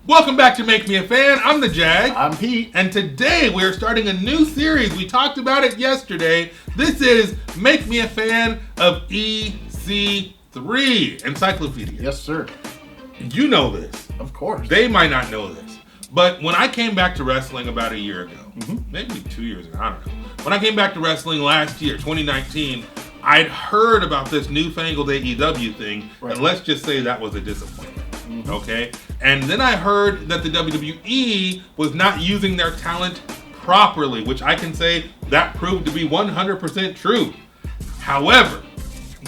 Welcome back to Make Me a Fan. I'm the Jag. I'm Pete. And today we're starting a new series. We talked about it yesterday. This is Make Me a Fan of EC3, Encyclopedia. Yes, sir. You know this. Of course. They might not know this. But when I came back to wrestling about a year ago, maybe 2 years ago, I don't know. When I came back to wrestling last year, 2019, I'd heard about this newfangled AEW thing, and let's just say that was a disappointment. Okay? And then I heard that the WWE was not using their talent properly, which I can say that proved to be 100% true. However,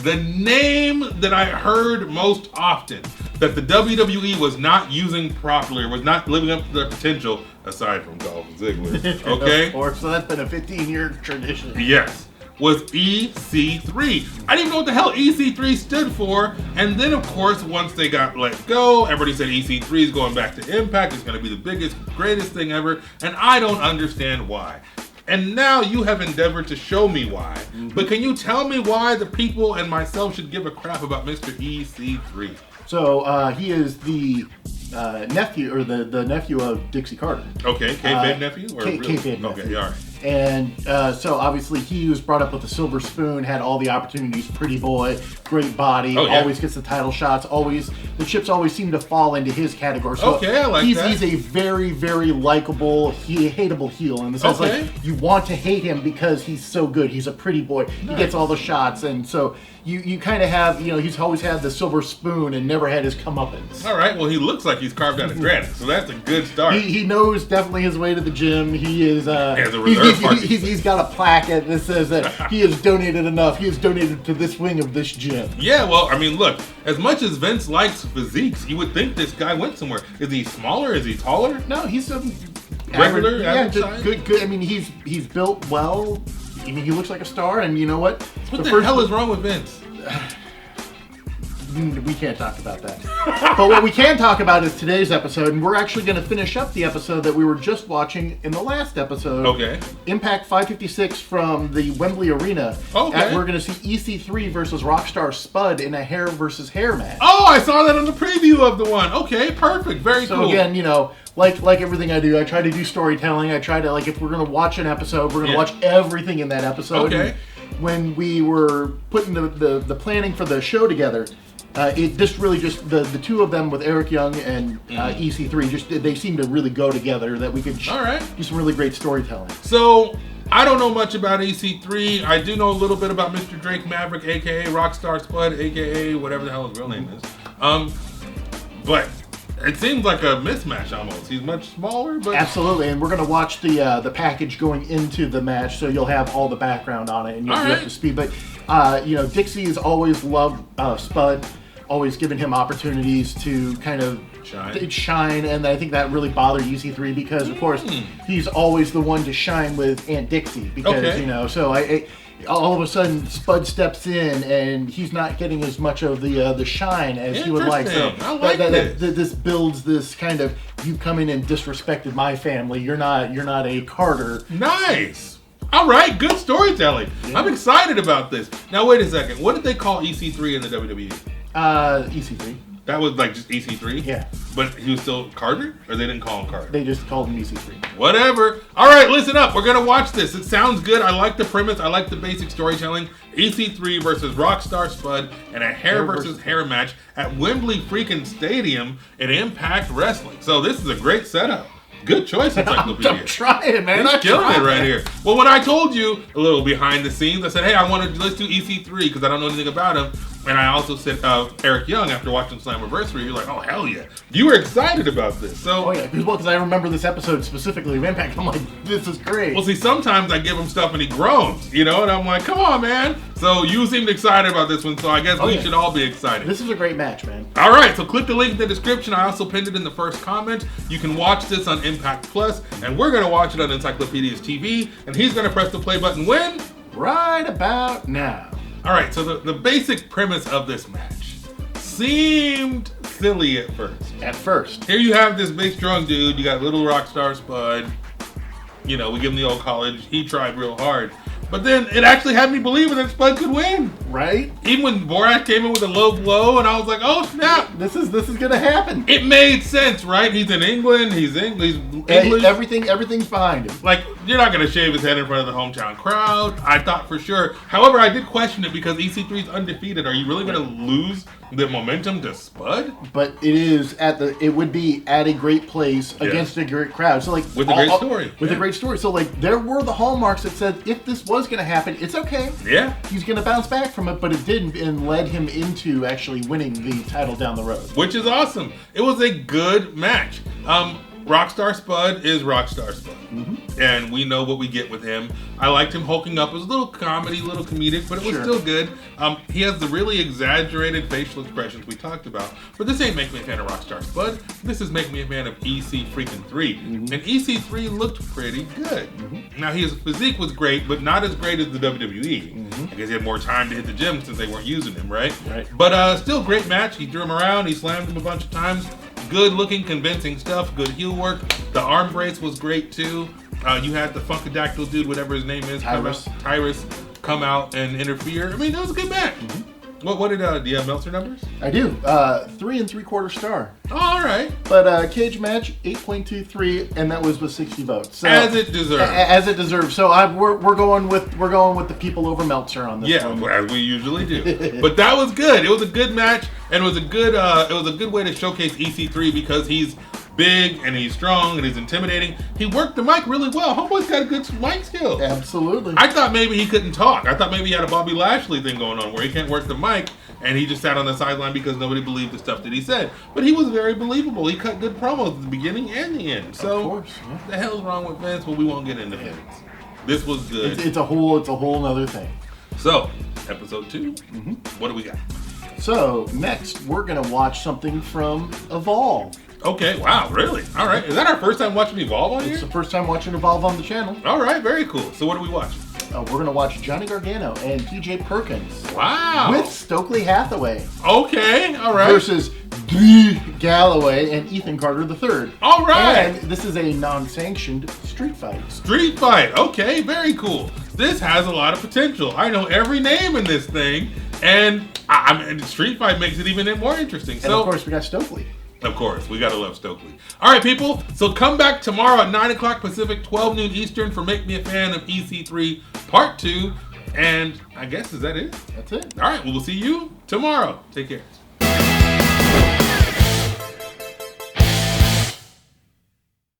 the name that I heard most often that the WWE was not using properly or was not living up to their potential, aside from Dolph Ziggler, okay? Of course, so that's been a 15-year tradition. Yes. Was EC3. I didn't even know what the hell EC3 stood for. And then, of course, once they got let go, everybody said EC3 is going back to Impact. It's going to be the biggest, greatest thing ever. And I don't understand why. And now you have endeavored to show me why. But can you tell me why the people and myself should give a crap about Mr. EC3? So he is the nephew, or the nephew of Dixie Carter. Okay, kayfabe nephew? Or kayfabe nephew. Okay, all right. And so obviously he was brought up with a silver spoon, had all the opportunities, pretty boy, great body, always gets the title shots, always, the chips always seem to fall into his category. So okay, I like that. He's a very, very likable, hateable heel in the sense like you want to hate him because he's so good. He's a pretty boy. He gets all the shots, and so you kind of have, he's always had the silver spoon and never had his comeuppance. All right, well, he looks like he's carved out of granite, so that's a good start. He knows definitely his way to the gym. He is he's got a plaque that says that he has donated enough. He has donated to this wing of this gym. Yeah, well, I mean, look, as much as Vince likes physiques, you would think this guy went somewhere. Is he smaller? Is he taller? No, he's a regular, average size? Good. I mean, he's built well. I mean, he looks like a star, and you know what? What the hell is wrong with Vince? We can't talk about that. But what we can talk about is today's episode, and we're actually going to finish up the episode that we were just watching in the last episode. Okay. Impact 556 from the Wembley Arena. Okay. We're going to see EC3 versus Rockstar Spud in a hair versus hair match. Oh, I saw that on the preview of the one. Okay, perfect. Very cool. So again, like everything I do, I try to do storytelling. I try to, like, if we're going to watch an episode, we're going to watch everything in that episode. Okay. And when we were putting the planning for the show together, it just really the two of them with Eric Young and EC3 they seem to really go together, that we could do some really great storytelling. So I don't know much about EC3. I do know a little bit about Mr. Drake Maverick, aka Rockstar Spud, aka whatever the hell his real name is. But it seems like a mismatch almost. He's much smaller, but absolutely. And we're gonna watch the package going into the match, so you'll have all the background on it and you'll be up to speed. But Dixie has always loved Spud. Always given him opportunities to kind of shine, and I think that really bothered EC3 because, of course, he's always the one to shine with Aunt Dixie because, so all of a sudden Spud steps in and he's not getting as much of the shine as he would like. So I like this builds this kind of, you come in and disrespected my family. You're not a Carter. Nice. All right, good storytelling. Yeah. I'm excited about this. Now wait a second. What did they call EC3 in the WWE? EC3. That was like just EC3? Yeah. But he was still Carter? Or they didn't call him Carter? They just called him EC3. Whatever. All right, listen up. We're going to watch this. It sounds good. I like the premise. I like the basic storytelling. EC3 versus Rockstar Spud in a hair versus hair match at Wembley freaking Stadium in Impact Wrestling. So this is a great setup. Good choice, Encyclopedia. I'm trying, man. I'm killing it right here. Well, when I told you a little behind the scenes, I said, hey, let's do EC3 because I don't know anything about him. And I also said Eric Young after watching Slammiversary. You're like, oh, hell yeah. You were excited about this. So, because I remember this episode specifically of Impact. I'm like, this is great. Well, see, sometimes I give him stuff and he groans, and I'm like, come on, man. So you seemed excited about this one, so I guess we should all be excited. This is a great match, man. All right, so click the link in the description. I also pinned it in the first comment. You can watch this on Impact Plus, and we're going to watch it on Encyclopedia's TV, and he's going to press the play button when? Right about now. All right, so the basic premise of this match seemed silly at first. Here you have this big, strong dude. You got little Rockstar Spud. We give him the old college. He tried real hard. But then it actually had me believing that Spud could win. Right? Even when Borat came in with a low blow, and I was like, "Oh snap! This is gonna happen." It made sense, right? He's in England. He's English. Everything's behind him. Like, you're not gonna shave his head in front of the hometown crowd. I thought for sure. However, I did question it because EC3 is undefeated. Are you really gonna lose the momentum to Spud? But it would be at a great place against a great crowd. So like with a great story. With a great story. So like there were the hallmarks that said if this was gonna happen, it's okay. Yeah. He's gonna bounce back from it, but it didn't, and led him into actually winning the title down the road. Which is awesome. It was a good match. Rockstar Spud is Rockstar Spud. And we know what we get with him. I liked him hulking up. It was a little comedy, a little comedic, but it was still good. He has the really exaggerated facial expressions we talked about. But this ain't make me a fan of Rockstar Spud. This is make me a fan of EC3. And EC3 looked pretty good. Now, his physique was great, but not as great as the WWE. I guess he had more time to hit the gym since they weren't using him, right? But still great match. He threw him around. He slammed him a bunch of times. Good looking, convincing stuff. Good heel work. The arm brace was great too. You had the Funkadactyl dude, whatever his name is, Trerice, come out and interfere. I mean, it was a good match. What did do you have Meltzer numbers? I do. 3 3/4 star. All right. But cage match 8.23, and that was with 60 votes. So, as it deserves. As it deserves. So we're going with the people over Meltzer on this one. Yeah, as we usually do. But that was good. It was a good match, and it was a good way to showcase EC3 because he's big and he's strong and he's intimidating. He worked the mic really well. Homeboy's got a good mic skill. Absolutely. I thought maybe he couldn't talk. I thought maybe he had a Bobby Lashley thing going on where he can't work the mic and he just sat on the sideline because nobody believed the stuff that he said. But he was very believable. He cut good promos at the beginning and the end. So, of course, what the hell's wrong with Vince? Well, we won't get into Vince. This was good. It's a whole nother thing. So, episode 2. What do we got? So, next, we're going to watch something from Evolve. Okay, wow, really? All right. Is that our first time watching Evolve on here? It's the first time watching Evolve on the channel. All right, very cool. So what are we watching? We're going to watch Johnny Gargano and TJ Perkins. Wow. With Stokely Hathaway. Okay, all right. Versus D. Galloway and Ethan Carter III. All right. And this is a non-sanctioned street fight. Street fight. Okay, very cool. This has a lot of potential. I know every name in this thing, and street fight makes it even more interesting. And of course, we got Stokely. Of course, we gotta love Stokely. All right, people. So come back tomorrow at 9 o'clock Pacific, 12 noon Eastern for Make Me a Fan of EC3 Part 2. And I guess, is that it? That's it. All right, well, we'll see you tomorrow. Take care.